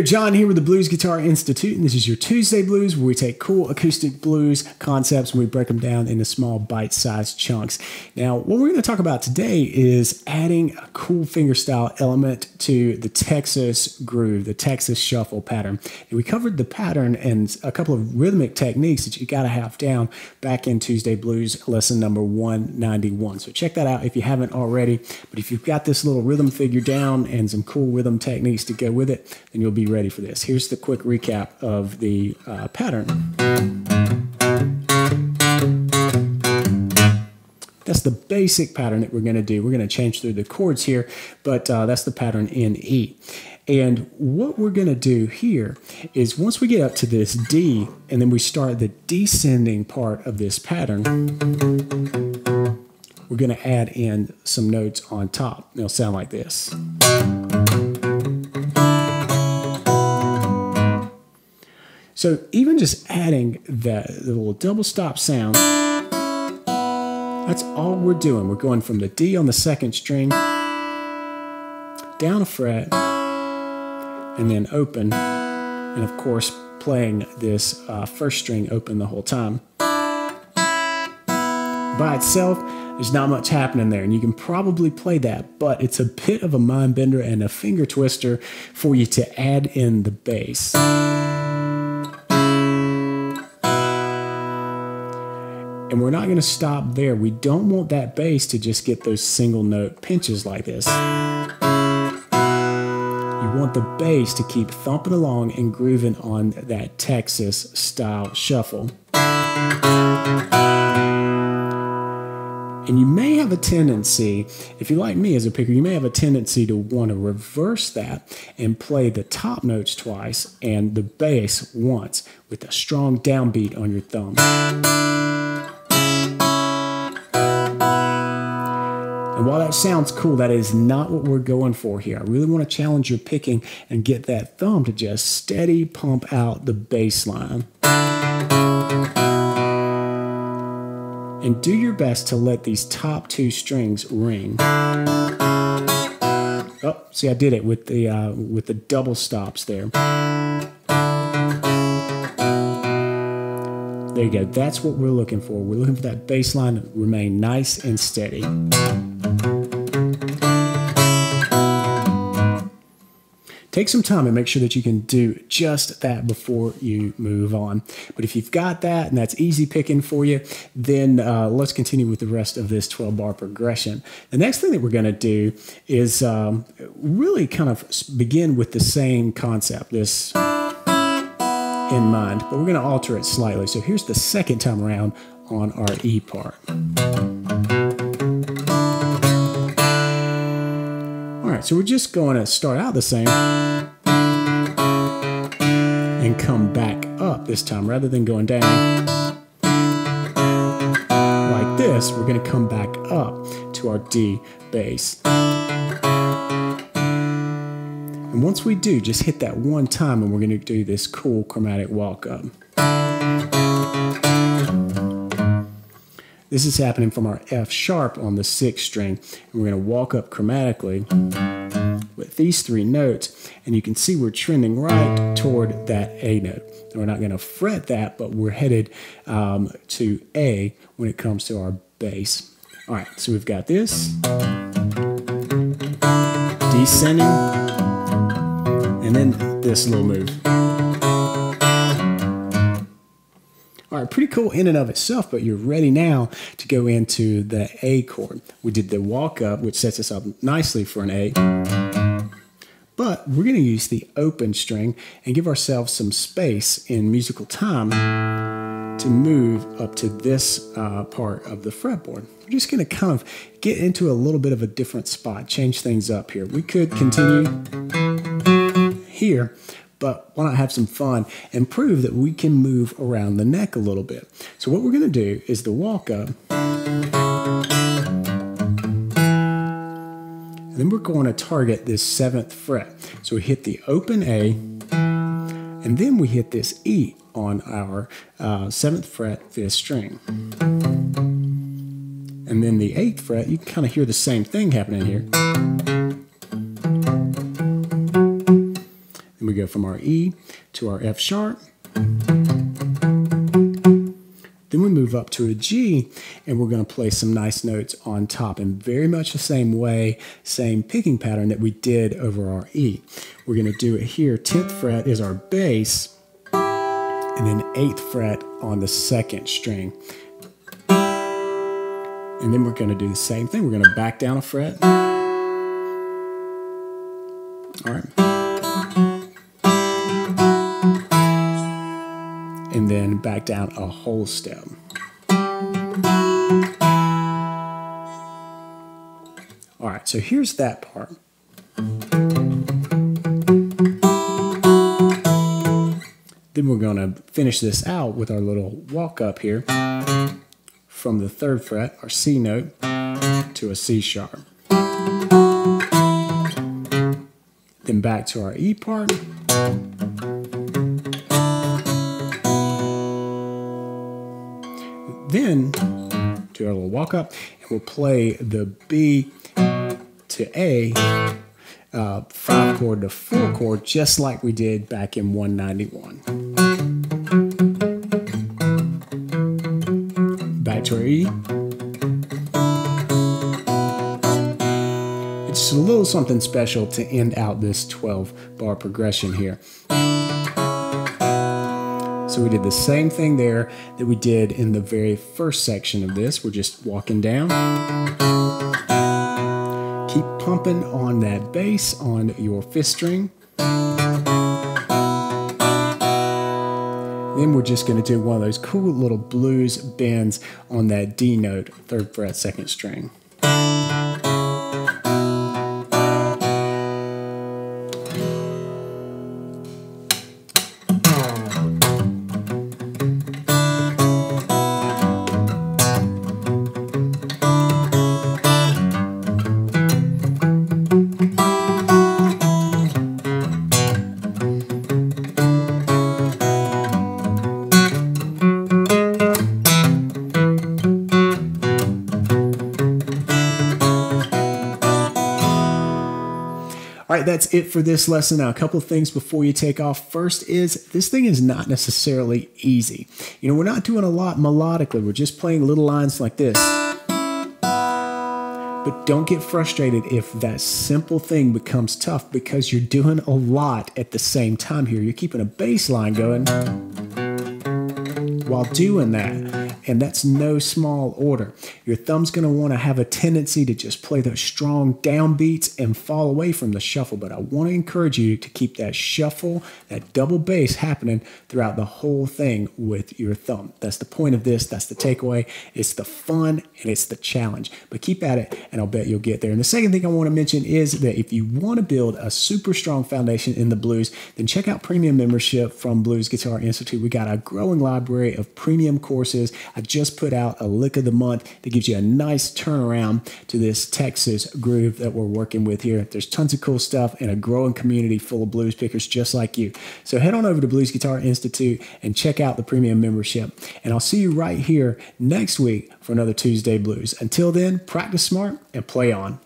John here with the Blues Guitar Institute, and this is your Tuesday Blues, where we take cool acoustic blues concepts and we break them down into small bite-sized chunks. Now, what we're going to talk about today is adding a cool fingerstyle element to the Texas groove, the Texas shuffle pattern. And we covered the pattern and a couple of rhythmic techniques that you got to have down back in Tuesday Blues lesson number 191. So check that out if you haven't already. But if you've got this little rhythm figure down and some cool rhythm techniques to go with it, then you'll be ready for this. Here's the quick recap of the pattern. That's the basic pattern that we're going to do. We're going to change through the chords here, but that's the pattern in E. And what we're going to do here is once we get up to this D, and then we start the descending part of this pattern, we're going to add in some notes on top. They'll sound like this. So even just adding the little double stop sound, that's all we're doing. We're going from the D on the second string, down a fret, and then open, and of course playing this first string open the whole time. By itself, there's not much happening there, and you can probably play that, but it's a bit of a mind bender and a finger twister for you to add in the bass. And we're not going to stop there. We don't want that bass to just get those single note pinches like this. You want the bass to keep thumping along and grooving on that Texas style shuffle. And you may have a tendency, if you're like me as a picker, you may have a tendency to want to reverse that and play the top notes twice and the bass once with a strong downbeat on your thumb. And while that sounds cool, that is not what we're going for here. I really want to challenge your picking and get that thumb to just steady pump out the bass line. And do your best to let these top two strings ring. Oh, see, I did it with the double stops there. There you go. That's what we're looking for. We're looking for that bass line to remain nice and steady. Take some time and make sure that you can do just that before you move on. But if you've got that and that's easy picking for you, then let's continue with the rest of this 12-bar progression. The next thing that we're going to do is really kind of begin with the same concept, this in mind, but we're going to alter it slightly. So here's the second time around on our E part. All right, so we're just going to start out the same and come back up this time. Rather than going down like this, we're going to come back up to our D bass. And once we do, just hit that one time and we're going to do this cool chromatic walk up. This is happening from our F sharp on the 6th string, and we're going to walk up chromatically with these three notes, and you can see we're trending right toward that A note. And we're not going to fret that, but we're headed to A when it comes to our bass. All right, so we've got this, descending, and then this little move. All right, pretty cool in and of itself, but you're ready now to go into the A chord. We did the walk up, which sets us up nicely for an A. But we're going to use the open string and give ourselves some space in musical time to move up to this part of the fretboard. We're just going to kind of get into a little bit of a different spot, change things up here. We could continue here, but why not have some fun and prove that we can move around the neck a little bit. So what we're going to do is the walk up, and then we're going to target this 7th fret. So we hit the open A, and then we hit this E on our 7th fret 5th string. And then the 8th fret, you can kind of hear the same thing happening here. go from our E to our F sharp. Then we move up to a G, and we're going to play some nice notes on top in very much the same way, same picking pattern that we did over our E. We're going to do it here. 10th fret is our bass, and then 8th fret on the 2nd string. And then we're going to do the same thing. We're going to back down a fret. All right. And then back down a whole step. All right, so here's that part. Then we're going to finish this out with our little walk up here from the 3rd fret, our C note, to a C sharp. Then back to our E part. Then do our little walk up, and we'll play the B to A, 5 chord to 4 chord, just like we did back in 191. Back to our E. It's just a little something special to end out this 12-bar progression here. So we did the same thing there that we did in the very first section of this. We're just walking down. Keep pumping on that bass on your 5th string. Then we're just going to do one of those cool little blues bends on that D note, 3rd fret, 2nd string. All right, that's it for this lesson. Now, a couple of things before you take off. First is, this thing is not necessarily easy. You know, we're not doing a lot melodically. We're just playing little lines like this. But don't get frustrated if that simple thing becomes tough, because you're doing a lot at the same time here. You're keeping a bass line going while doing that. And that's no small order. Your thumb's going to want to have a tendency to just play those strong downbeats and fall away from the shuffle. But I want to encourage you to keep that shuffle, that double bass happening throughout the whole thing with your thumb. That's the point of this. That's the takeaway. It's the fun and it's the challenge. But keep at it, and I'll bet you'll get there. And the second thing I want to mention is that if you want to build a super strong foundation in the blues, then check out premium membership from Blues Guitar Institute. We got a growing library of premium courses. I just put out a lick of the month that gives you a nice turnaround to this Texas groove that we're working with here. There's tons of cool stuff and a growing community full of blues pickers just like you. So head on over to Blues Guitar Institute and check out the premium membership. And I'll see you right here next week for another Tuesday Blues. Until then, practice smart and play on.